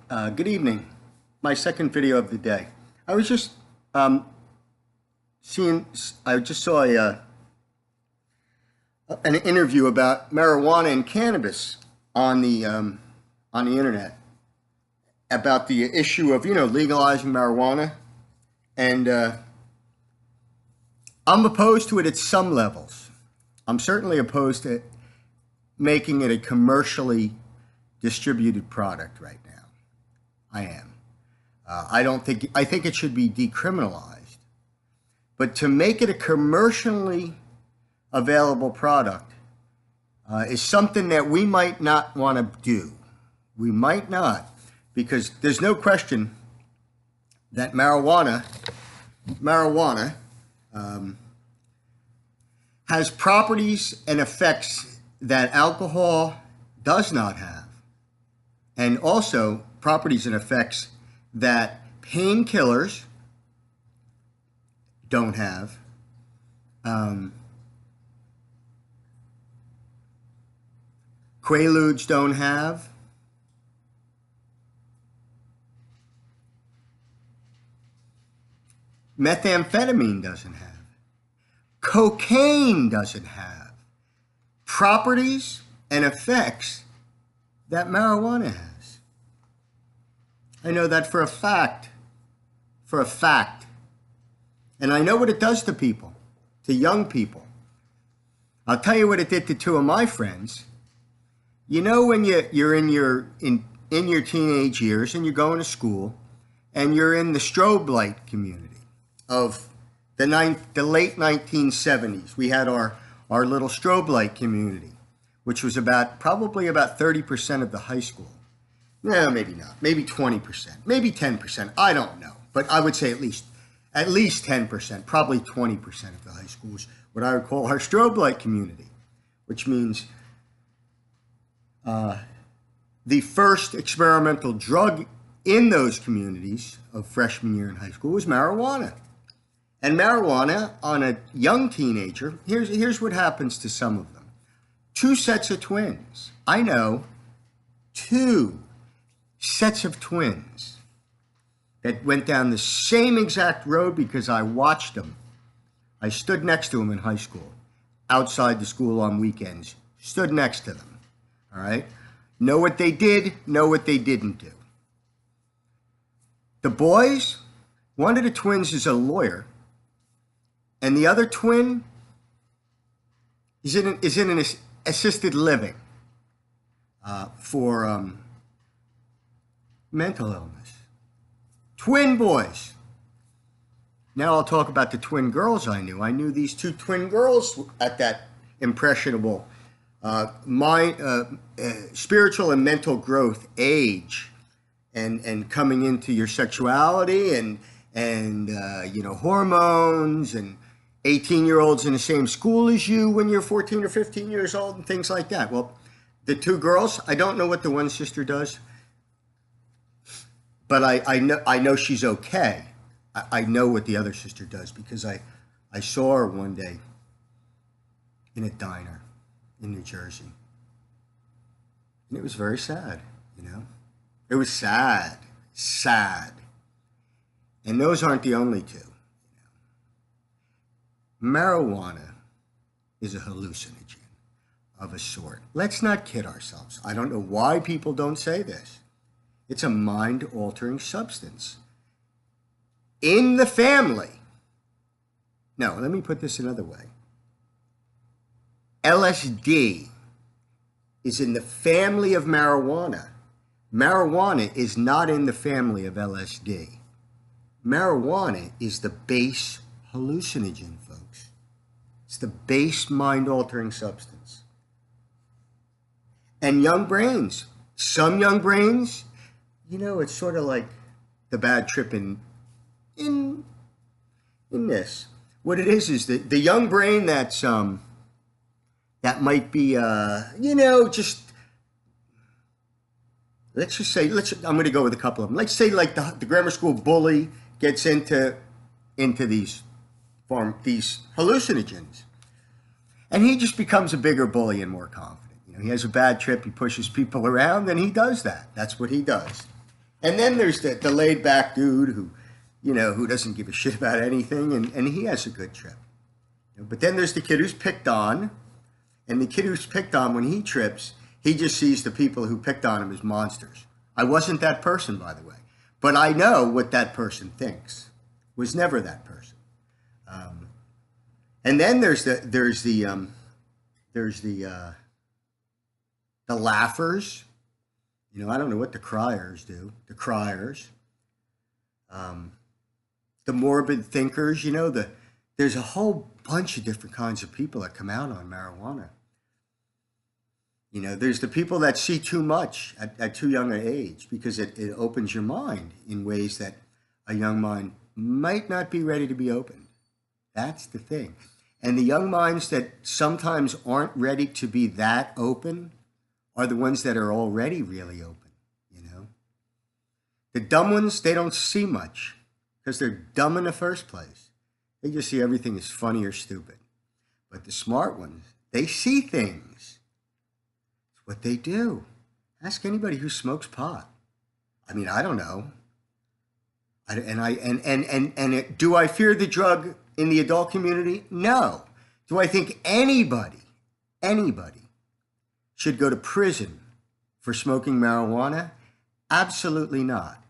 Good evening. My second video of the day. I was just um, seeing. I just saw an interview about marijuana and cannabis on the internet about the issue of legalizing marijuana, and I'm opposed to it at some levels. I'm certainly opposed to making it a commercially distributed product right now. I am. I think it should be decriminalized. But to make it a commercially available product is something that we might not want to do. We might not, because there's no question that marijuana has properties and effects that alcohol does not have, and also properties and effects that painkillers don't have. Quaaludes don't have. Methamphetamine doesn't have. Cocaine doesn't have properties and effects that marijuana has. I know that for a fact. For a fact. And I know what it does to people, to young people. I'll tell you what it did to two of my friends. You know, when you're in your teenage years and you're going to school and you're in the strobe light community of the late 1970s. We had our little strobe light community, which was probably about 30% of the high school. No, maybe not. Maybe 20%. Maybe 10%. I don't know. But I would say at least 10%, probably 20% of the high school was what I would call our strobe light community, which means the first experimental drug in those communities of freshman year in high school was marijuana. And marijuana on a young teenager, here's what happens to some of them. Two sets of twins. I know two sets of twins that went down the same exact road because I watched them. I stood next to them in high school, outside the school on weekends, stood next to them, all right? Know what they did, know what they didn't do. The boys, one of the twins is a lawyer, and the other twin is in an assisted living for mental illness. Twin boys. Now I'll talk about the twin girls I knew. I knew these two twin girls at that impressionable spiritual and mental growth age, and coming into your sexuality and hormones, and 18-year-olds in the same school as you when you're 14 or 15 years old and things like that. Well, the two girls, I don't know what the one sister does, but I know she's okay. I know what the other sister does because I saw her one day in a diner in New Jersey. And it was very sad, It was sad. And those aren't the only two. Marijuana is a hallucinogen of a sort. Let's not kid ourselves. I don't know why people don't say this. It's a mind-altering substance. In the family. No, let me put this another way. LSD is in the family of marijuana. Marijuana is not in the family of LSD. Marijuana is the base hallucinogen, folks. It's the base mind-altering substance. And young brains, some young brains, it's sort of like the bad trip in this. What it is the young brain that's that might be just, let's just say, I'm going to go with a couple of them. Let's say like the grammar school bully gets into these hallucinogens, and he just becomes a bigger bully and more confident. He has a bad trip, he pushes people around, and he does that. That's what he does. And then there's the laid back dude who, who doesn't give a shit about anything, and he has a good trip. But then there's the kid who's picked on, and the kid who's picked on, when he trips, he just sees the people who picked on him as monsters. I wasn't that person, by the way, but I know what that person thinks. Was never that person. And then there's the laughers. I don't know what the criers do. The criers, the morbid thinkers. There's a whole bunch of different kinds of people that come out on marijuana. There's the people that see too much at too young an age because it opens your mind in ways that a young mind might not be ready to be opened. That's the thing. And the young minds that sometimes aren't ready to be that open are the ones that are already really open. The dumb ones, they don't see much because they're dumb in the first place. They just see everything as funny or stupid. But the smart ones, they see things. It's what they do. Ask anybody who smokes pot. I mean, I don't know. Do I fear the drug in the adult community? No. Do I think anybody should go to prison for smoking marijuana? Absolutely not.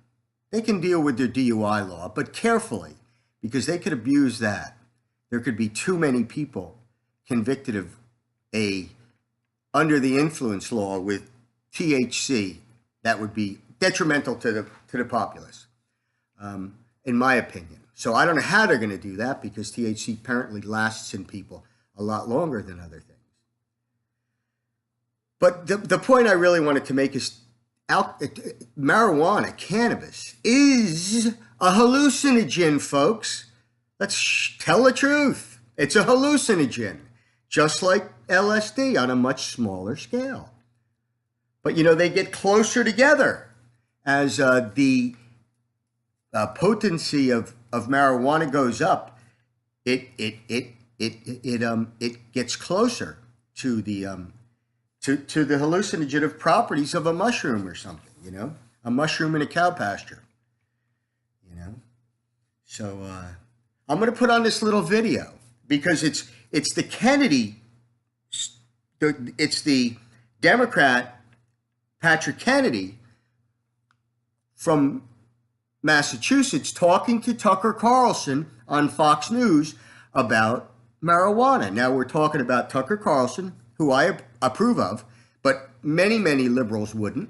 They can deal with their DUI law, but carefully, because they could abuse that. There could be too many people convicted of a under the influence law with THC that would be detrimental to the populace, in my opinion. So I don't know how they're going to do that because THC apparently lasts in people a lot longer than other things. But the point I really wanted to make is marijuana, cannabis, is a hallucinogen, folks. Let's tell the truth. It's a hallucinogen, just like LSD on a much smaller scale. But they get closer together as the potency of marijuana goes up. It gets closer to the to the hallucinogen properties of a mushroom or something, a mushroom in a cow pasture, So I'm going to put on this little video because it's the Kennedy, it's the Democrat Patrick Kennedy from Massachusetts talking to Tucker Carlson on Fox News about marijuana. Now we're talking about Tucker Carlson, who I approve of, but many liberals wouldn't,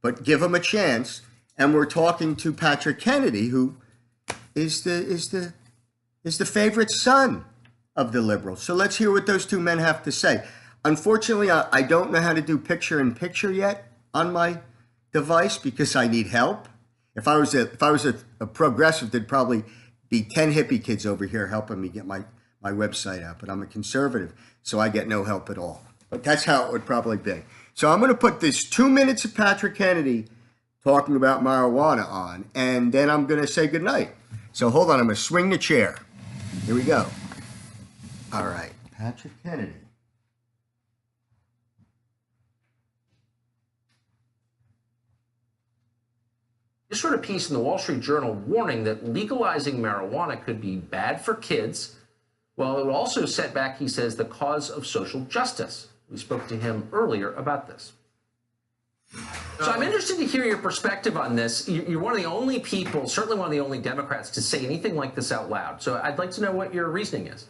but give him a chance. And we're talking to Patrick Kennedy, who is the favorite son of the liberals. So let's hear what those two men have to say. Unfortunately, I don't know how to do picture-in-picture yet on my device because I need help. If I was a progressive, there'd probably be 10 hippie kids over here helping me get my website out, but I'm a conservative, so I get no help at all. But that's how it would probably be. So I'm going to put this 2 minutes of Patrick Kennedy talking about marijuana on, and then I'm going to say goodnight. So hold on, I'm going to swing the chair. Here we go. All right, Patrick Kennedy. This sort of piece in the Wall Street Journal warning that legalizing marijuana could be bad for kids. Well, it would also set back, he says, the cause of social justice. We spoke to him earlier about this. So I'm interested to hear your perspective on this. You're one of the only people, certainly one of the only Democrats, to say anything like this out loud. So I'd like to know what your reasoning is.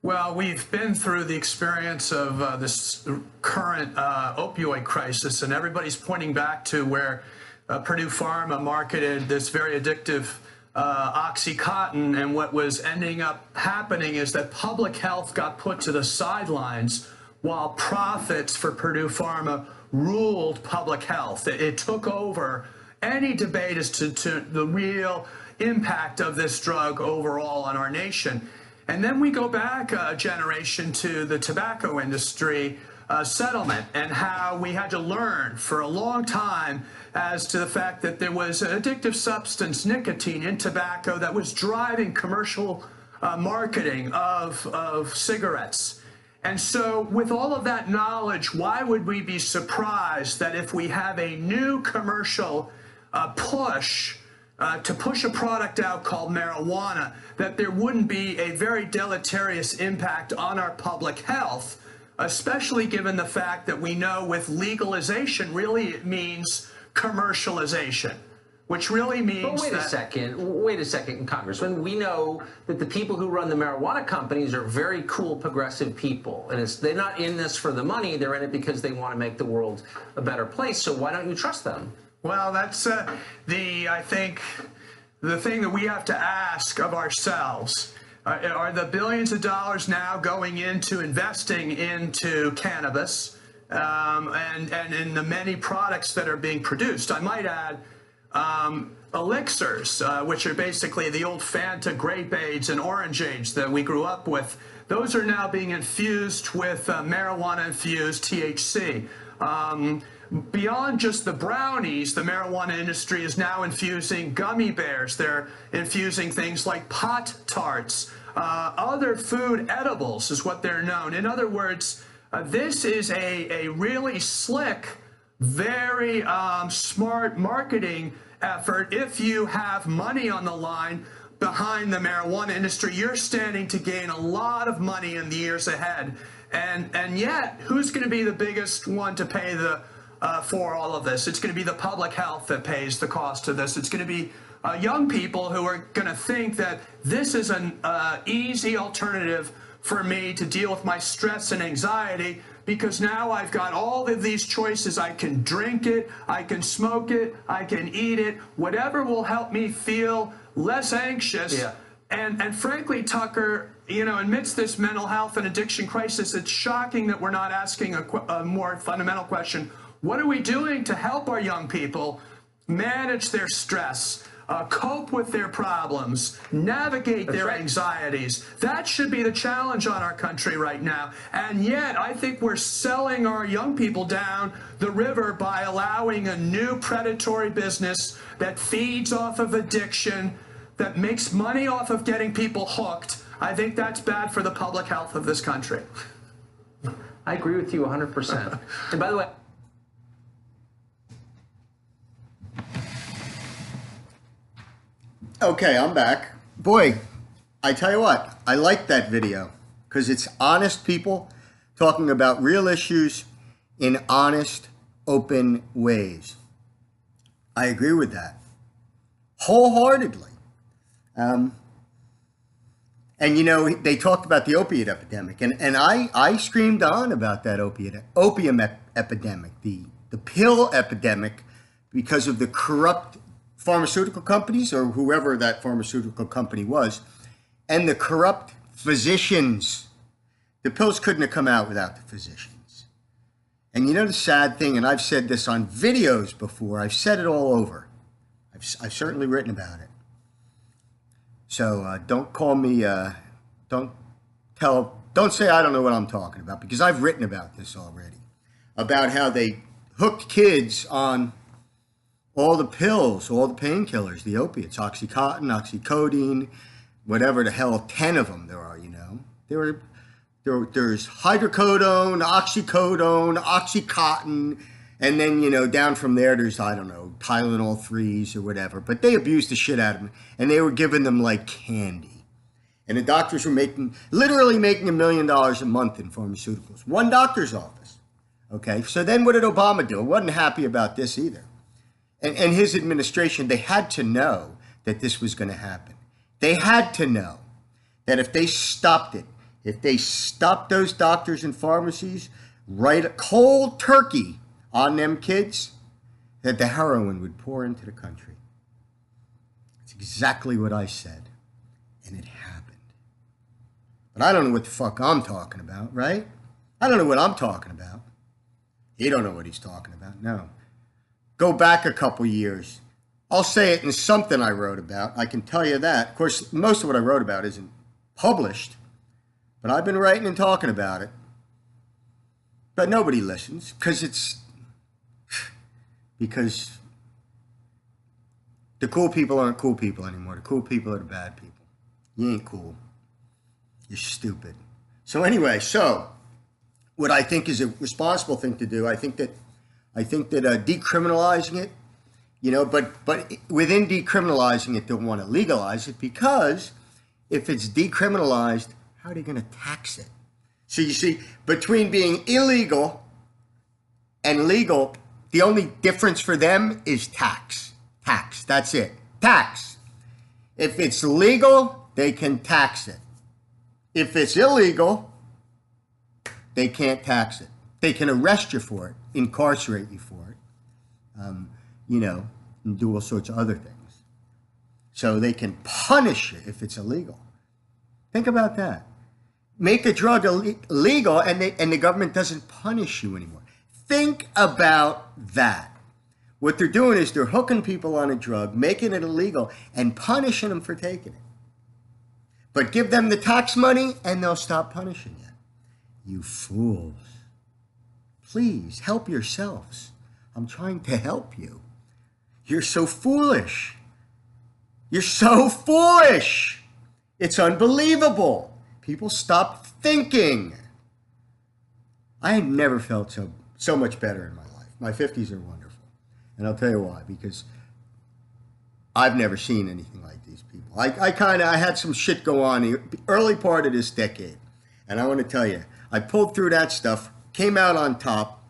Well, we've been through the experience of this current opioid crisis, and everybody's pointing back to where Purdue Pharma marketed this very addictive OxyContin, and what was ending up happening is that public health got put to the sidelines while profits for Purdue Pharma ruled public health. It took over any debate as to the real impact of this drug overall on our nation. And then we go back a generation to the tobacco industry settlement and how we had to learn for a long time as to the fact that there was an addictive substance, nicotine, in tobacco that was driving commercial marketing of cigarettes. And so with all of that knowledge, why would we be surprised that if we have a new commercial push to push a product out called marijuana, that there wouldn't be a very deleterious impact on our public health, especially given the fact that we know with legalization really it means commercialization, which really means But wait a second, Congressman. We know that the people who run the marijuana companies are very cool, progressive people. And they're not in this for the money. They're in it because they want to make the world a better place. So why don't you trust them? Well, that's I think, the thing that we have to ask of ourselves. Are the billions of dollars now going into investing into cannabis and in the many products that are being produced? I might add, elixirs, which are basically the old Fanta grape aids and orange aids that we grew up with. Those are now being infused with marijuana-infused THC. Beyond just the brownies, the marijuana industry is now infusing gummy bears. They're infusing things like pot tarts. Other food edibles is what they're known. In other words, this is a really slick, very smart marketing effort. If you have money on the line behind the marijuana industry, you're standing to gain a lot of money in the years ahead. And yet, who's going to be the biggest one to pay for all of this? It's going to be the public health that pays the cost of this. It's going to be young people who are going to think that this is an easy alternative for me to deal with my stress and anxiety, because now I've got all of these choices. I can drink it, I can smoke it, I can eat it, whatever will help me feel less anxious. Yeah. And frankly, Tucker, amidst this mental health and addiction crisis, it's shocking that we're not asking a more fundamental question. What are we doing to help our young people manage their stress, cope with their problems, navigate their anxieties? That should be the challenge on our country right now. And yet, I think we're selling our young people down the river by allowing a new predatory business that feeds off of addiction, that makes money off of getting people hooked. I think that's bad for the public health of this country. I agree with you 100%. And by the way, Okay, I'm back. Boy, I tell you what, I like that video because it's honest people talking about real issues in honest, open ways. I agree with that wholeheartedly. And they talked about the opiate epidemic, and I screamed on about that opium epidemic, the pill epidemic, because of the corrupt pharmaceutical companies, or whoever that pharmaceutical company was, and the corrupt physicians. The pills couldn't have come out without the physicians. And the sad thing, and I've said this on videos before, I've said it all over. I've certainly written about it. So don't call me, don't say I don't know what I'm talking about, because I've written about this already, about how they hooked kids on all the pills, all the painkillers, the opiates, Oxycontin, oxycodone, whatever the hell, 10 of them there are, There's hydrocodone, oxycodone, Oxycontin, and then, down from there, there's, I don't know, Tylenol 3s or whatever. But they abused the shit out of them, and they were giving them like candy. And the doctors were literally making $1 million a month in pharmaceuticals. One doctor's office. Okay, so then what did Obama do? Wasn't happy about this either. And his administration, they had to know that this was going to happen. They had to know that if they stopped it, if they stopped those doctors and pharmacies, right, cold turkey on them kids, that the heroin would pour into the country. It's exactly what I said, and it happened. But I don't know what the fuck I'm talking about, right? I don't know what I'm talking about. He don't know what he's talking about, no. Go back a couple years. I'll say it in something I wrote about. I can tell you that. Of course, most of what I wrote about isn't published, but I've been writing and talking about it. But nobody listens because the cool people aren't cool people anymore. The cool people are the bad people. You ain't cool. You're stupid. So anyway, what I think is a responsible thing to do, I think that decriminalizing it You know, but within decriminalizing it, they'll want to legalize it, because if it's decriminalized, how are they going to tax it? So you see, between being illegal and legal, the only difference for them is tax. Tax, that's it. Tax. If it's legal, they can tax it. If it's illegal, they can't tax it. They can arrest you for it, incarcerate you for it, you know, and do all sorts of other things. So they can punish you if it's illegal. Think about that. Make a drug illegal, and the government doesn't punish you anymore. Think about that. What they're doing is they're hooking people on a drug, making it illegal, and punishing them for taking it. But give them the tax money, and they'll stop punishing you. You fools. Please, help yourselves. I'm trying to help you. You're so foolish. You're so foolish. It's unbelievable. People stop thinking. I had never felt so much better in my life. My 50s are wonderful. And I'll tell you why, because I've never seen anything like these people. I had some shit go on the early part of this decade. And I want to tell you, I pulled through that stuff, came out on top,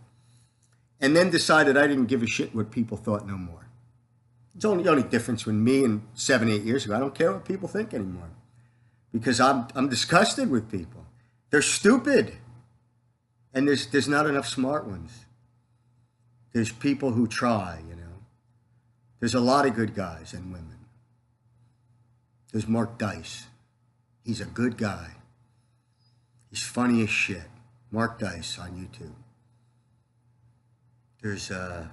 and then decided I didn't give a shit what people thought no more. It's the only difference with me and 7, 8 years ago. I don't care what people think anymore, because I'm disgusted with people. They're stupid, and there's not enough smart ones. There's people who try, you know. There's a lot of good guys and women. There's Mark Dice. He's a good guy. He's funny as shit. Mark Dice on YouTube. There's God,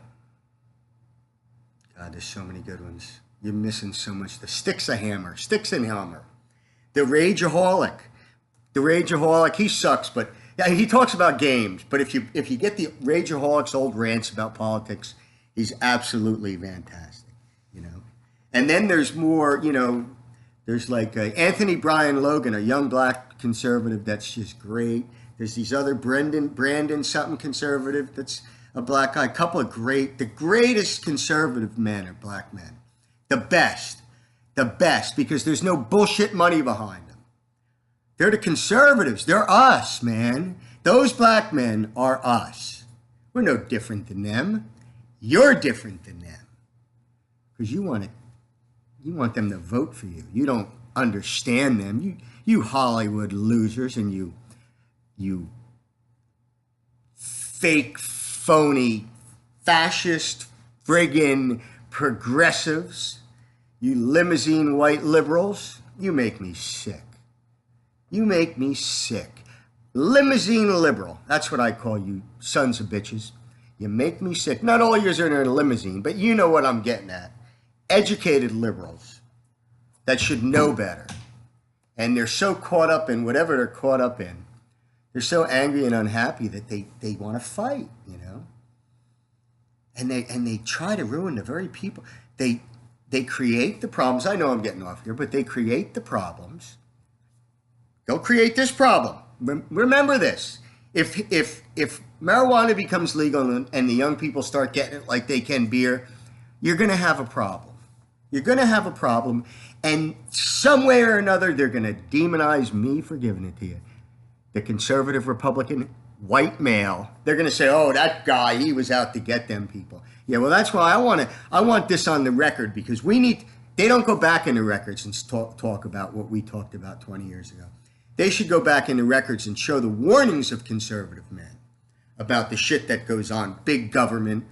there's so many good ones. You're missing so much. The Sticks and Hammer. The Rageaholic. The Rageaholic, he sucks, but yeah, he talks about games. But if you get the Rageaholic's old rants about politics, he's absolutely fantastic, you know. And then there's more, you know, there's like Anthony Brian Logan, a young black conservative that's just great. There's these other Brandon something conservative that's a black guy. A couple of the greatest conservative men are black men. The best, because there's no bullshit money behind them. They're the conservatives. They're us, man. Those black men are us. We're no different than them. You're different than them, because you want them to vote for you. You don't understand them. You Hollywood losers, and you fake, phony, fascist, friggin' progressives, you limousine white liberals, you make me sick. You make me sick. Limousine liberal, that's what I call you, sons of bitches. You make me sick. Not all yours are in a limousine, but you know what I'm getting at. Educated liberals that should know better. And they're so caught up in whatever they're caught up in. They're so angry and unhappy that they want to fight, you know? And they try to ruin the very people. They create the problems. I know I'm getting off here, but they create the problems. They'll create this problem. Remember this. If marijuana becomes legal and the young people start getting it like they can beer, you're going to have a problem. You're going to have a problem. And some way or another, they're going to demonize me for giving it to you. The conservative Republican white male, they're going to say, oh, that guy, he was out to get them people. Yeah, well, that's why I want this on the record, because they don't go back in the records and talk about what we talked about 20 years ago. They should go back in the records and show the warnings of conservative men about the shit that goes on. Big government,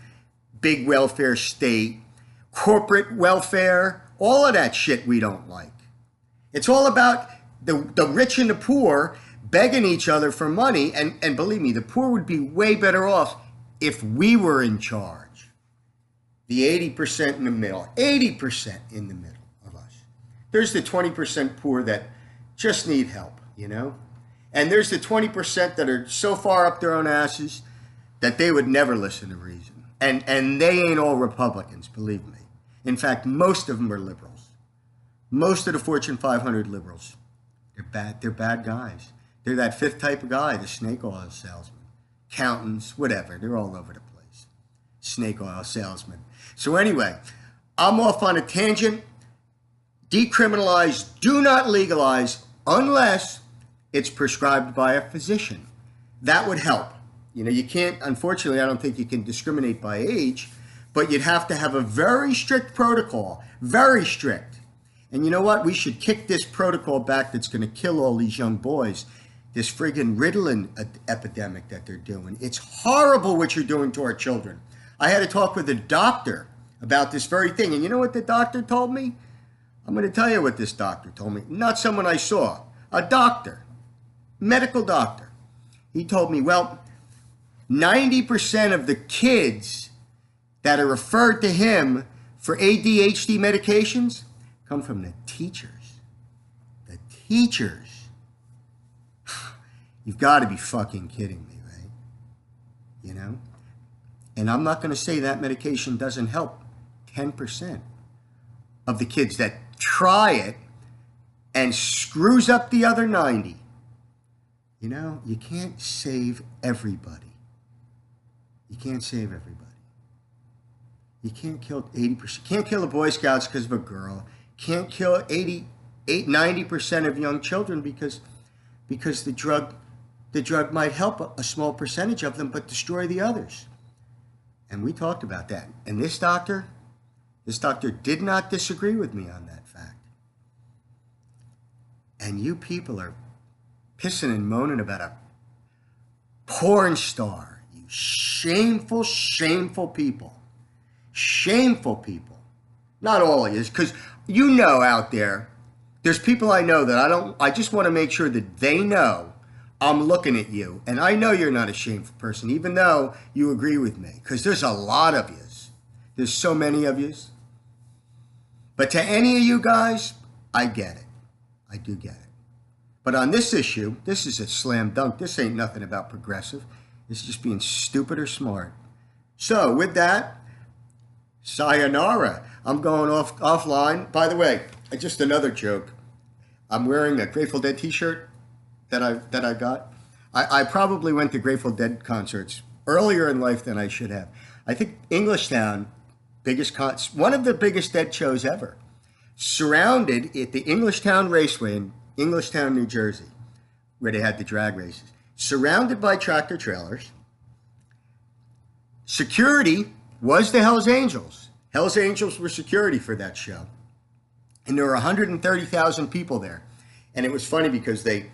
big welfare state, corporate welfare, all of that shit we don't like. It's all about the rich and the poor begging each other for money. And believe me, the poor would be way better off if we were in charge. The 80% in the middle, 80% in the middle of us. There's the 20% poor that just need help, you know? And there's the 20% that are so far up their own asses that they would never listen to reason. And they ain't all Republicans, believe me. In fact, most of them are liberals. Most of the Fortune 500 liberals, they're bad guys. They're that fifth type of guy, the snake oil salesman, accountants, whatever. They're all over the place. Snake oil salesman. So anyway, I'm off on a tangent. Decriminalize, do not legalize unless it's prescribed by a physician. That would help. You know, you can't, unfortunately, I don't think you can discriminate by age, but you'd have to have a very strict protocol, very strict. And you know what? We should kick this protocol back that's going to kill all these young boys. This friggin' Ritalin epidemic that they're doing. It's horrible what you're doing to our children. I had a talk with a doctor about this very thing. And you know what the doctor told me? I'm going to tell you what this doctor told me. Not someone I saw. A doctor. Medical doctor. He told me, well, 90% of the kids that are referred to him for ADHD medications come from the teachers. The teachers. You've got to be fucking kidding me, right? You know? And I'm not going to say that medication doesn't help 10% of the kids that try it and screws up the other 90. You know, you can't save everybody. You can't save everybody. You can't kill 80%. Can't kill the Boy Scouts because of a girl. Can't kill 90% of young children because the drug might help a small percentage of them but destroy the others. And we talked about that. And this doctor did not disagree with me on that fact. And you people are pissing and moaning about a porn star. You shameful, shameful people. Shameful people. Not all of you, because you know out there, there's people I know that I just want to make sure that they know I'm looking at you. And I know you're not a shameful person, even though you agree with me, because there's a lot of yous. There's so many of yous. But to any of you guys, I get it. I do get it. But on this issue, this is a slam dunk. This ain't nothing about progressive. It's just being stupid or smart. So with that, sayonara. I'm going offline. By the way, just another joke. I'm wearing a Grateful Dead t-shirt that I got. I probably went to Grateful Dead concerts earlier in life than I should have. I think Englishtown, one of the biggest Dead shows ever, surrounded at the Englishtown Raceway in Englishtown, New Jersey, where they had the drag races, surrounded by tractor trailers. Security was the Hells Angels. Hells Angels were security for that show. And there were 130,000 people there. And it was funny because a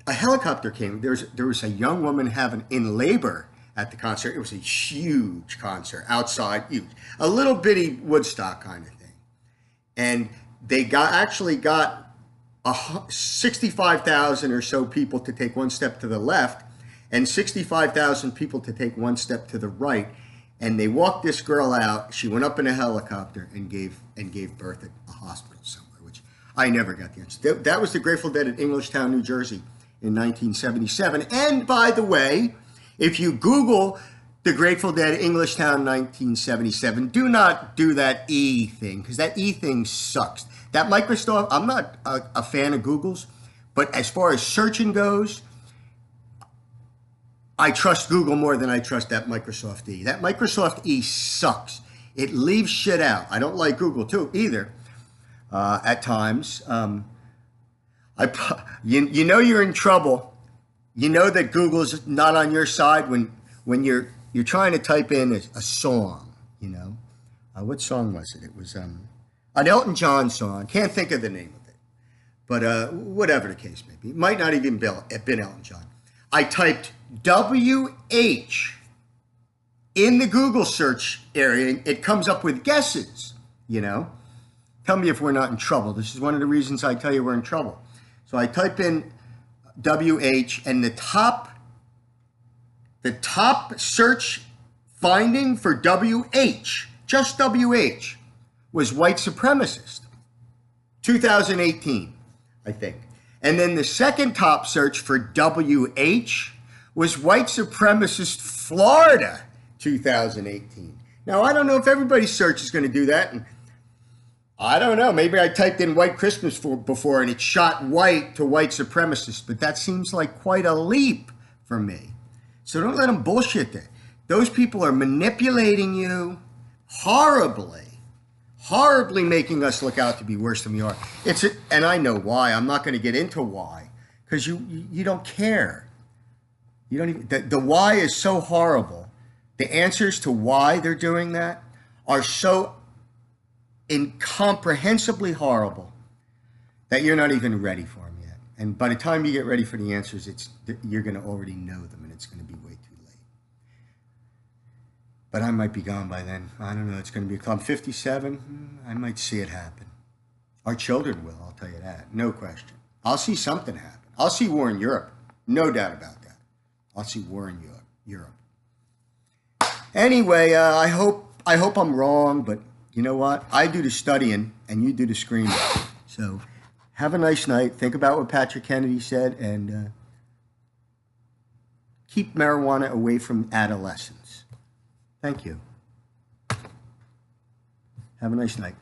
helicopter came. There was a young woman in labor at the concert. It was a huge concert outside, huge. A little bitty Woodstock kind of thing. And they actually got 65,000 or so people to take one step to the left and 65,000 people to take one step to the right. And they walked this girl out. She went up in a helicopter and gave birth at a hospital somewhere, which I never got the answer. That was the Grateful Dead at Englishtown, New Jersey in 1977. And by the way, if you Google the Grateful Dead Englishtown 1977, do not do that E thing, because that E thing sucks. That Microsoft, I'm not a fan of Google's, but as far as searching goes, I trust Google more than I trust that Microsoft E. That Microsoft E sucks. It leaves shit out. I don't like Google too either. At times, you know you're in trouble. You know that Google's not on your side when you're trying to type in a song. You know, what song was it? It was an Elton John song. Can't think of the name of it, but whatever the case may be, it might not even have been Elton John. I typed WH in the Google search area. It comes up with guesses, you know. Tell me if we're not in trouble. This is one of the reasons I tell you we're in trouble. So I type in WH, and the top search finding for WH, just WH, was white supremacist. 2018, I think. And then the second top search for WH was white supremacist Florida 2018. Now, I don't know if everybody's search is going to do that. And I don't know. Maybe I typed in white Christmas before and it shot white to white supremacist. But that seems like quite a leap for me. So don't let them bullshit that. Those people are manipulating you. horribly making us look out to be worse than we are. And I know why. I'm not going to get into why, because you don't care. You don't even. The why is so horrible. The answers to why they're doing that are so incomprehensibly horrible that you're not even ready for them yet. And by the time you get ready for the answers, you're going to already know them, and it's going to be way too late. But I might be gone by then. I don't know. It's going to be. I'm 57. I might see it happen. Our children will. I'll tell you that. No question. I'll see something happen. I'll see war in Europe. No doubt about that. I'll see war in Europe. Anyway, I hope I'm wrong, but you know what? I do the studying, and you do the screaming. So have a nice night. Think about what Patrick Kennedy said, and keep marijuana away from adolescents. Thank you. Have a nice night.